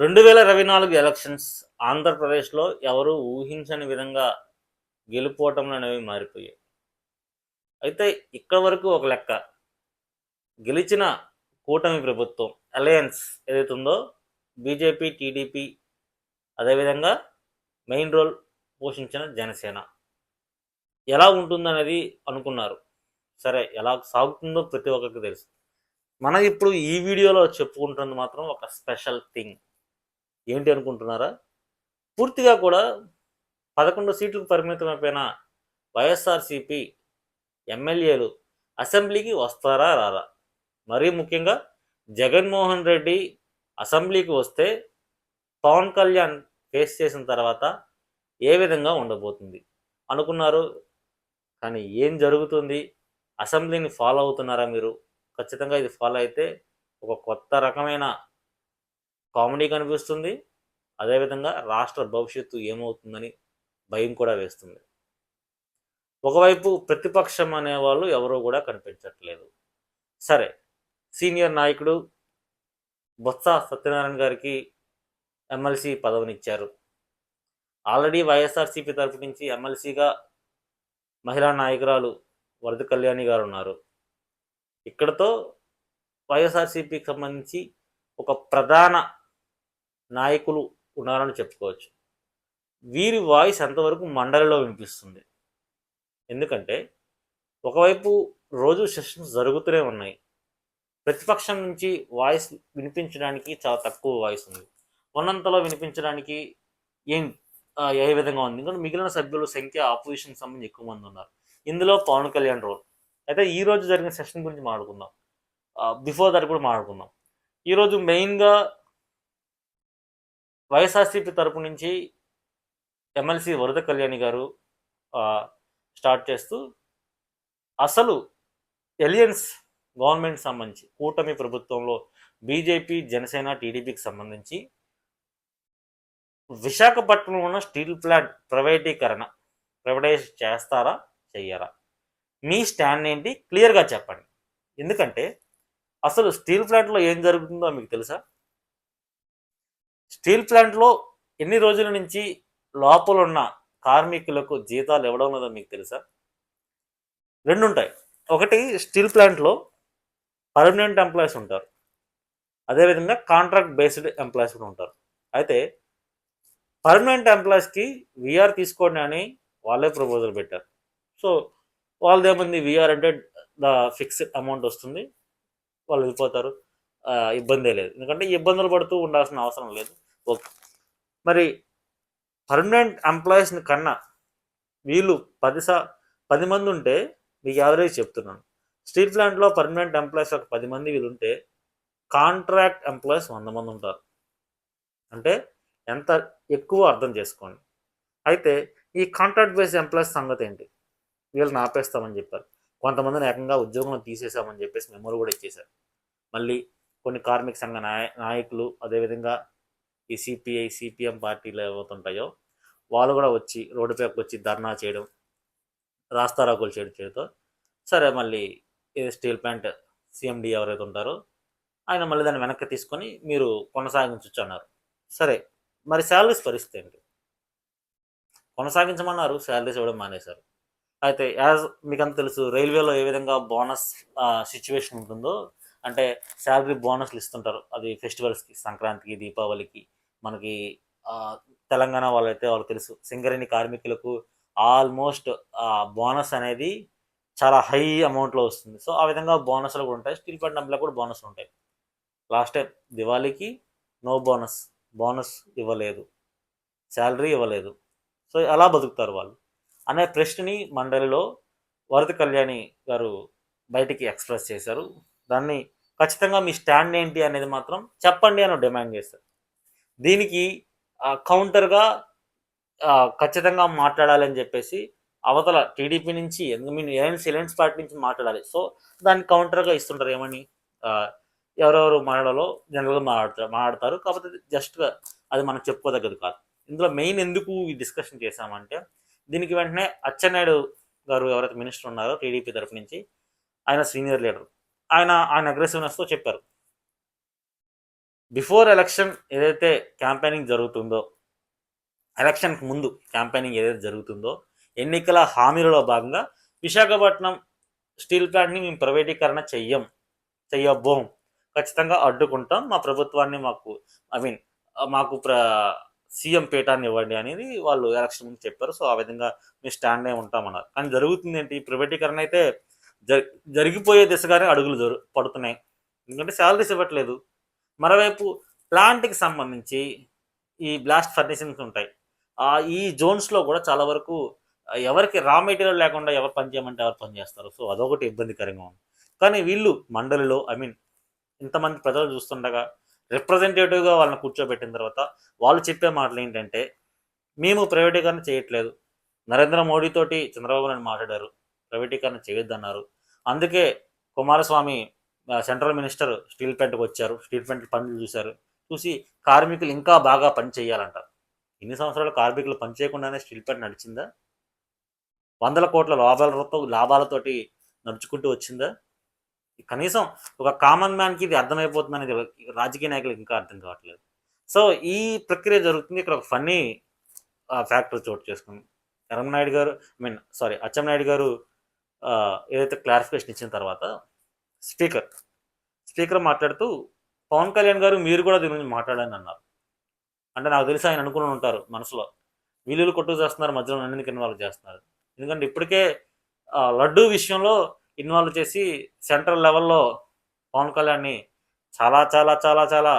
2024 elections ఆంధ్రప్రదేశ్‌లో ఎవరు ఊహించని విధంగా గెలుపోటములు అనేవి మారిపోయాయి. అయితే ఇక్కడి వరకు ఒక లెక్క. గెలిచిన కూటమి ప్రభుత్వం అలయన్స్ ఏదైతే ఉందో బీజేపీ, టీడీపీ అదేవిధంగా మెయిన్ రోల్ పోషించిన జనసేన. ఎలా ఉంటుందనేది అనుకున్నారు. సరే ఎలా సాగుతుందో ప్రతి ఒక్కరికి తెలుసు. మనం ఇప్పుడు ఈ వీడియోలో చెప్పుకుంటున్నది మాత్రం ఒక స్పెషల్ థింగ్. ఏంటి అనుకుంటున్నారా? పూర్తిగా కూడా 11 సీట్లకు పరిమితమైపోయిన వైఎస్ఆర్సీపీ ఎమ్మెల్యేలు అసెంబ్లీకి వస్తారా రారా? మరీ ముఖ్యంగా జగన్మోహన్ రెడ్డి అసెంబ్లీకి వస్తే పవన్ కళ్యాణ్ ఫేస్ చేసిన తర్వాత ఏ విధంగా ఉండబోతుంది అనుకున్నారు. కానీ ఏం జరుగుతుంది? అసెంబ్లీని ఫాలో అవుతున్నారా మీరు? ఖచ్చితంగా ఇది ఫాలో అయితే ఒక కొత్త రకమైన కామెడీ కనిపిస్తుంది. అదేవిధంగా రాష్ట్ర భవిష్యత్తు ఏమవుతుందని భయం కూడా వేస్తుంది. ఒకవైపు ప్రతిపక్షం అనేవాళ్ళు ఎవరూ కూడా కనిపించట్లేదు. సరే, సీనియర్ నాయకుడు బొత్స సత్యనారాయణ గారికి ఎమ్మెల్సీ పదవినిచ్చారు. ఆల్రెడీ వైఎస్ఆర్సీపీ తరఫు నుంచి ఎమ్మెల్సీగా మహిళా నాయకురాలు వరద కళ్యాణి గారు ఉన్నారు. ఇక్కడతో వైఎస్ఆర్సీపీకి సంబంధించి ఒక ప్రధాన నాయకులు ఉన్నారని చెప్పుకోవచ్చు. వీరి వాయిస్ ఎంతవరకు మండలిలో వినిపిస్తుంది? ఎందుకంటే ఒకవైపు రోజు సెషన్స్ జరుగుతూనే ఉన్నాయి. ప్రతిపక్షం నుంచి వాయిస్ వినిపించడానికి చాలా తక్కువ వాయిస్ ఉంది. ఉన్నంతలో వినిపించడానికి ఏం ఏ విధంగా ఉంది? ఎందుకంటే మిగిలిన సభ్యుల సంఖ్య ఆపోజిషన్ సంబంధించి ఎక్కువ మంది ఉన్నారు. ఇందులో పవన్ కళ్యాణ్ రోల్. అయితే ఈ రోజు జరిగిన సెషన్ గురించి మాట్లాడుకుందాం. బిఫోర్ దట్ కూడా మాట్లాడుకుందాం. ఈరోజు మెయిన్గా వైఎస్ఆర్సీపీ తరపు నుంచి ఎమ్మెల్సీ వరద కళ్యాణి గారు స్టార్ట్ చేస్తూ అసలు ఎలియన్స్ గవర్నమెంట్ సంబంధించి కూటమి ప్రభుత్వంలో బీజేపీ, జనసేన, టీడీపీకి సంబంధించి విశాఖపట్నంలో ఉన్న స్టీల్ ప్లాంట్ ప్రైవేటైజ్ చేస్తారా చెయ్యరా? మీ స్టాండ్ ఏంటి? క్లియర్గా చెప్పండి. ఎందుకంటే అసలు స్టీల్ ప్లాంట్లో ఏం జరుగుతుందో మీకు తెలుసా? స్టీల్ ప్లాంట్లో ఎన్ని రోజుల నుంచి లోపల ఉన్న కార్మికులకు జీతాలు ఇవ్వడం లేదో మీకు తెలుసా? రెండు ఉంటాయి. ఒకటి, స్టీల్ ప్లాంట్లో పర్మనెంట్ ఎంప్లాయీస్ ఉంటారు, అదేవిధంగా కాంట్రాక్ట్ బేస్డ్ ఎంప్లాయీస్ కూడా ఉంటారు. అయితే పర్మనెంట్ ఎంప్లాయీస్కి వీఆర్ తీసుకోండి అని వాళ్ళే ప్రపోజల్ పెట్టారు. సో వాళ్ళదేముంది, వీఆర్ అంటే ఫిక్స్డ్ అమౌంట్ వస్తుంది, వాళ్ళు వెళ్ళిపోతారు, ఇబ్బందే లేదు. ఎందుకంటే ఇబ్బందులు పడుతూ ఉండాల్సిన అవసరం లేదు. ఓకే, మరి పర్మనెంట్ ఎంప్లాయీస్ని కన్నా వీళ్ళు 10 మంది ఉంటే, మీకు యావరేజ్ చెప్తున్నాను, స్టీల్ ప్లాంట్లో పర్మనెంట్ ఎంప్లాయీస్ ఒక 10 మంది వీళ్ళు ఉంటే కాంట్రాక్ట్ ఎంప్లాయీస్ 100 మంది ఉంటారు. అంటే ఎంత ఎక్కువ అర్థం చేసుకోండి. అయితే ఈ కాంట్రాక్ట్ బేస్డ్ ఎంప్లాయీస్ సంగతి ఏంటి? వీళ్ళని ఆపేస్తామని చెప్పారు. కొంతమందిని ఏకంగా ఉద్యోగంలో తీసేసామని చెప్పేసి మెమోలు కూడా ఇచ్చేశారు. మళ్ళీ కొన్ని కార్మిక సంఘ నాయకులు, అదేవిధంగా ఈ సిపిఐ, సిపిఎం పార్టీలు ఏమవుతుంటాయో వాళ్ళు కూడా వచ్చి రోడ్డుపైకి వచ్చి ధర్నా చేయడం, రాస్తారోకోలు చేయడంతో సరే మళ్ళీ స్టీల్ ప్లాంట్ సిఎండి ఎవరైతే ఉంటారో ఆయన మళ్ళీ దాన్ని వెనక్కి తీసుకొని మీరు కొనసాగించవచ్చు అన్నారు. సరే, మరి శాలరీస్ పరిస్థితి ఏంటి? కొనసాగించమన్నారు, శాలరీస్ ఇవ్వడం మానేశారు. అయితే మీకు అంత తెలుసు రైల్వేలో ఏ విధంగా బోనస్ సిచ్యువేషన్ ఉంటుందో, అంటే శాలరీ బోనస్లు ఇస్తుంటారు. అది ఫెస్టివల్స్కి, సంక్రాంతికి, దీపావళికి. మనకి తెలంగాణ వాళ్ళైతే వాళ్ళకి తెలుసు, సింగరేణి కార్మికులకు ఆల్మోస్ట్ బోనస్ అనేది చాలా హై అమౌంట్లో వస్తుంది. సో ఆ విధంగా బోనస్లు కూడా ఉంటాయి. స్టీల్ ప్లాంట్ ఎంప్లాయ్ కూడా బోనస్లు ఉంటాయి. లాస్ట్ టైం దివాళీకి నో బోనస్ ఇవ్వలేదు, శాలరీ ఇవ్వలేదు. సో అలా బతుకుతారు వాళ్ళు అనే ప్రశ్నని మండలిలో వరద కళ్యాణి గారు బయటికి ఎక్స్ప్రెస్ చేశారు. దాన్ని ఖచ్చితంగా మీ స్టాండ్ ఏంటి అనేది మాత్రం చెప్పండి అని డిమాండ్ చేశారు. దీనికి కౌంటర్గా ఖచ్చితంగా మాట్లాడాలని చెప్పేసి అవతల టీడీపీ నుంచి, ఎలయన్స్ పార్టీ నుంచి మాట్లాడాలి. సో దాన్ని కౌంటర్గా ఇస్తుంటారు. ఏమని ఎవరెవరు మాట్లాడాలో జనరల్గా మాట్లాడతారు. కాకపోతే జస్ట్గా అది మనం చెప్పుకోదగ్గది కాదు. ఇందులో మెయిన్ ఎందుకు ఈ డిస్కషన్ చేశామంటే, దీనికి వెంటనే అచ్చెన్నాయుడు గారు ఎవరైతే మినిస్టర్ ఉన్నారో టీడీపీ తరఫు నుంచి, ఆయన సీనియర్ లీడర్, ఆయన అగ్రెసివ్నెస్తో చెప్పారు, బిఫోర్ ఎలక్షన్ ఏదైతే క్యాంపెయినింగ్ జరుగుతుందో, ఎలక్షన్కి ముందు క్యాంపెయినింగ్ ఏదైతే జరుగుతుందో, ఎన్నికల హామీలలో భాగంగా విశాఖపట్నం స్టీల్ ప్లాంట్ని మేము ప్రైవేటీకరణ చెయ్యబోం, ఖచ్చితంగా అడ్డుకుంటాం, మా ప్రభుత్వాన్ని మాకు సీఎం పీఠాన్ని ఇవ్వండి అనేది వాళ్ళు ఎలక్షన్ ముందు చెప్పారు. సో ఆ విధంగా మేము స్టాండ్ అయి ఉంటామన్నారు. కానీ జరుగుతుంది ఏంటి, ప్రైవేటీకరణ అయితే జరిగిపోయే దిశగానే అడుగులు పడుతున్నాయి. ఎందుకంటే శాలరీస్ ఇవ్వట్లేదు. మరోవైపు ప్లాంట్కి సంబంధించి ఈ బ్లాస్ట్ ఫర్నిషింగ్స్ ఉంటాయి. ఈ జోన్స్లో కూడా చాలా వరకు ఎవరికి రా మెటీరియల్ లేకుండా ఎవరు పని చేయమంటే ఎవరు పని చేస్తారు. సో అదొకటి ఇబ్బందికరంగా ఉంది. కానీ వీళ్ళు మండలిలో ఇంతమంది ప్రజలు చూస్తుండగా రిప్రజెంటేటివ్గా వాళ్ళని కూర్చోబెట్టిన తర్వాత వాళ్ళు చెప్పే మాటలు ఏంటంటే, మేము ప్రైవేటీకరణ చేయట్లేదు, నరేంద్ర మోడీతోటి చంద్రబాబు నాయుడు మాట్లాడారు, ప్రైవేటీకరణ చేయొద్దన్నారు, అందుకే కుమారస్వామి సెంట్రల్ మినిస్టర్ స్టీల్ ప్లాంట్కి వచ్చారు, స్టీల్ ప్లాంట్ పనులు చూసి కార్మికులు ఇంకా బాగా పని చేయాలంటారు. ఇన్ని సంవత్సరాలు కార్మికులు పని చేయకుండానే స్టీల్ ప్లాంట్ నడిచిందా? 100 కోట్ల లాభాలతోటి నడుచుకుంటూ వచ్చిందా? కనీసం ఒక కామన్ మ్యాన్కి ఇది అర్థమైపోతుంది అనేది రాజకీయ నాయకులకు ఇంకా అర్థం కావట్లేదు. సో ఈ ప్రక్రియ జరుగుతుంది. ఇక్కడ ఒక ఫన్నీ ఫ్యాక్టర్ చోటు చేసుకుంది. అచ్చెన్నాయుడు గారు ఏదైతే క్లారిఫికేషన్ ఇచ్చిన తర్వాత స్పీకర్ మాట్లాడుతూ, పవన్ కళ్యాణ్ గారు మీరు కూడా దీని గురించి మాట్లాడని అన్నారు. అంటే నాకు తెలిసి ఆయన అనుకుని ఉంటారు మనసులో, వీళ్ళు కొట్టుకు చేస్తున్నారు, మధ్యలో నన్ను ఇన్వాల్వ్ చేస్తున్నారు. ఎందుకంటే ఇప్పటికే లడ్డూ విషయంలో ఇన్వాల్వ్ చేసి సెంట్రల్ లెవెల్లో పవన్ కళ్యాణ్ని చాలా చాలా చాలా చాలా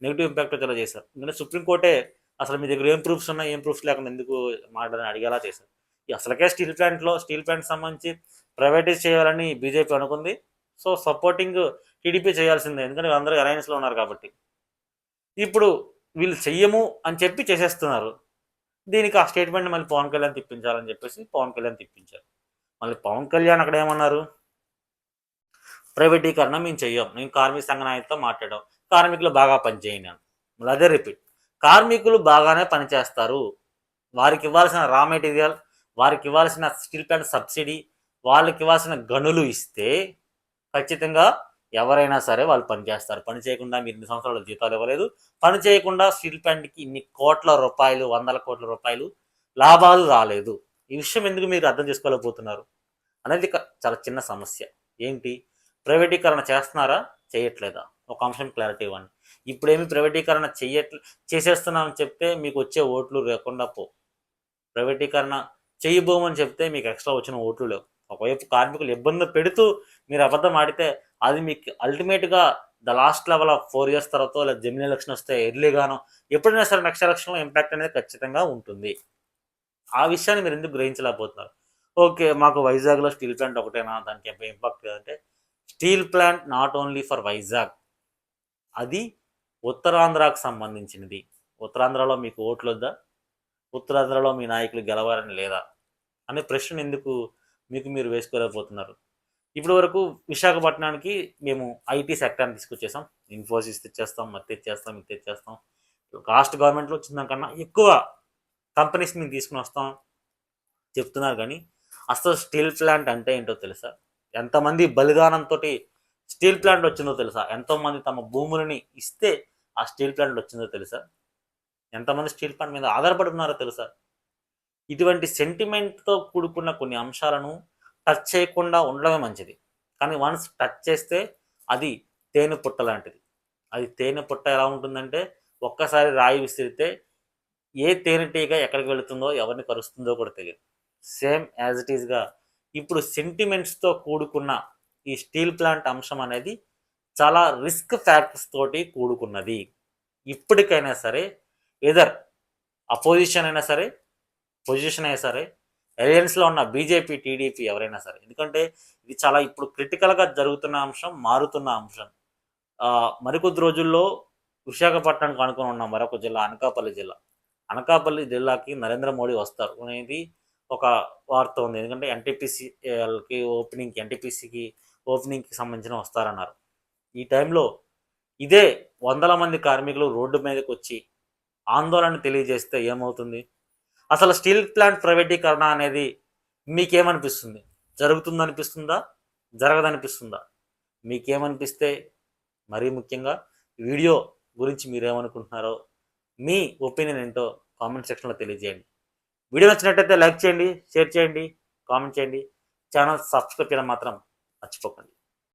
నెగిటివ్ ఇంపాక్ట్ చాలా చేశారు. ఎందుకంటే సుప్రీంకోర్టే అసలు మీ దగ్గర ఏం ప్రూఫ్స్ ఉన్నాయి, ఏం ప్రూఫ్స్ లేకుండా ఎందుకు మాట్లాడని అడిగేలా చేశారు. అసలుకే స్టీల్ ప్లాంట్ సంబంధించి ప్రైవేటైజ్ చేయాలని బీజేపీ అనుకుంది. సో సపోర్టింగ్ టీడీపీ చేయాల్సిందే, ఎందుకంటే అందరూ అలయన్స్లో ఉన్నారు కాబట్టి. ఇప్పుడు వీళ్ళు చెయ్యము అని చెప్పి చేసేస్తున్నారు. దీనికి ఆ స్టేట్మెంట్ మళ్ళీ పవన్ కళ్యాణ్ తిప్పించాలని చెప్పేసి పవన్ కళ్యాణ్ తిప్పించారు. మళ్ళీ పవన్ కళ్యాణ్ అక్కడ ఏమన్నారు, ప్రైవేటీకరణ మేము చెయ్యం, నేను కార్మిక సంఘ నాయకులతో మాట్లాడాం, కార్మికులు బాగా పనిచేయండి అని. మళ్ళీ అదే రిపీట్, కార్మికులు బాగానే పనిచేస్తారు, వారికి ఇవ్వాల్సిన రా మెటీరియల్, వారికి ఇవ్వాల్సిన స్టీల్ ప్లాంట్ సబ్సిడీ, వాళ్ళకి ఇవ్వాల్సిన గనులు ఇస్తే ఖచ్చితంగా ఎవరైనా సరే వాళ్ళు పనిచేస్తారు. పని చేయకుండా మీరు 2 సంవత్సరాల జీతాలు ఇవ్వలేదు, పని చేయకుండా స్టీల్ ప్లాంట్కి ఇన్ని కోట్ల రూపాయలు, 100 కోట్ల రూపాయలు లాభాలు రాలేదు. ఈ విషయం ఎందుకు మీరు అర్థం చేసుకోలేకపోతున్నారు అనేది చాలా చిన్న సమస్య. ఏంటి, ప్రైవేటీకరణ చేస్తున్నారా చేయట్లేదా, ఒక అంశం క్లారిటీ ఇవ్వండి. ఇప్పుడేమి ప్రైవేటీకరణ చేసేస్తున్నామని చెప్తే మీకు వచ్చే ఓట్లు లేకుండా ప్రైవేటీకరణ చేయబోమని చెప్తే మీకు ఎక్స్ట్రా వచ్చిన ఓట్లు లేవు. ఒకవైపు కార్మికులు ఇబ్బంది పెడుతూ మీరు అబద్ధం ఆడితే అది మీకు అల్టిమేట్గా లాస్ట్ లెవెల్ ఆఫ్ 4 years తర్వాత, లేదా జమినీ ఎలక్షన్ వస్తే ఎర్లీగానో ఎప్పుడైనా సరే నెక్స్ట్ ఎలక్షన్లో ఇంపాక్ట్ అనేది ఖచ్చితంగా ఉంటుంది. ఆ విషయాన్ని మీరు ఎందుకు గ్రహించలేకపోతున్నారు? ఓకే, మాకు వైజాగ్లో స్టీల్ ప్లాంట్ ఒకటేనా, దానికి ఇంపాక్ట్ లేదంటే, steel plant not only for Vizag, అది ఉత్తరాంధ్రకు సంబంధించినది. ఉత్తరాంధ్రలో మీకు ఓట్లు వద్దా, ఉత్తరాంధ్రలో మీ నాయకులు గెలవాలని లేదా అనే ప్రశ్న ఎందుకు మీరు వేసుకోలేకపోతున్నారు? ఇప్పటి వరకు విశాఖపట్నానికి మేము ఐటీ సెక్టర్ని తీసుకొచ్చేసాం, ఇన్ఫోసిస్ తెచ్చేస్తాం, ఇది తెచ్చేస్తాం, కాస్ట్ గవర్నమెంట్లో వచ్చిన దానికన్నా ఎక్కువ కంపెనీస్ మేము తీసుకుని వస్తాం చెప్తున్నారు. కానీ అసలు స్టీల్ ప్లాంట్ అంటే ఏంటో తెలుసా? ఎంతమంది బలిదానంతో స్టీల్ ప్లాంట్ వచ్చిందో తెలుసా? ఎంతోమంది తమ భూములని ఇస్తే ఆ స్టీల్ ప్లాంట్ వచ్చిందో తెలుసా? ఎంతమంది స్టీల్ ప్లాంట్ మీద ఆధారపడి ఉన్నారో తెలుసా? ఇటువంటి సెంటిమెంట్తో కూడుకున్న కొన్ని అంశాలను టచ్ చేయకుండా ఉండడమే మంచిది. కానీ వన్స్ టచ్ చేస్తే అది తేనె పుట్ట లాంటిది. అది తేనె పుట్ట ఎలా ఉంటుందంటే, ఒక్కసారి రాయి విసిరితే ఏ తేనెటీగ ఎక్కడికి వెళుతుందో, ఎవరిని కరుస్తుందో కూడా తెలియదు. సేమ్ యాజ్ ఇట్ ఈస్గా ఇప్పుడు సెంటిమెంట్స్తో కూడుకున్న ఈ స్టీల్ ప్లాంట్ అంశం అనేది చాలా రిస్క్ ఫ్యాక్టర్స్ తోటి కూడుకున్నది. ఇప్పటికైనా సరే ఎదర్ అపోజిషన్ అయినా సరే, పొజిషన్ అయినా సరే, అలయన్స్లో ఉన్న బీజేపీ, టీడీపీ ఎవరైనా సరే, ఎందుకంటే ఇది చాలా ఇప్పుడు క్రిటికల్గా జరుగుతున్న అంశం, మారుతున్న అంశం. మరికొద్ది రోజుల్లో విశాఖపట్నానికి అనుకుని ఉన్న మరొక జిల్లా అనకాపల్లి జిల్లాకి నరేంద్ర మోడీ వస్తారు అనేది ఒక వార్త ఉంది. ఎందుకంటే ఎన్టీపీసీకి ఓపెనింగ్కి సంబంధించిన వస్తారన్నారు. ఈ టైంలో ఇదే 100 మంది కార్మికులు రోడ్డు మీదకి వచ్చి ఆందోళన తెలియజేస్తే ఏమవుతుంది? అసలు స్టీల్ ప్లాంట్ ప్రైవేటీకరణ అనేది మీకేమనిపిస్తుంది? జరుగుతుందనిపిస్తుందా, జరగదనిపిస్తుందా? మీకేమనిపిస్తే మరీ ముఖ్యంగా వీడియో గురించి మీరేమనుకుంటున్నారో, మీ ఒపీనియన్ ఏంటో కామెంట్ సెక్షన్లో తెలియజేయండి. వీడియో నచ్చినట్టయితే లైక్ చేయండి, షేర్ చేయండి, కామెంట్ చేయండి. ఛానల్ సబ్స్క్రైబ్ చేయడం మాత్రం మర్చిపోకండి.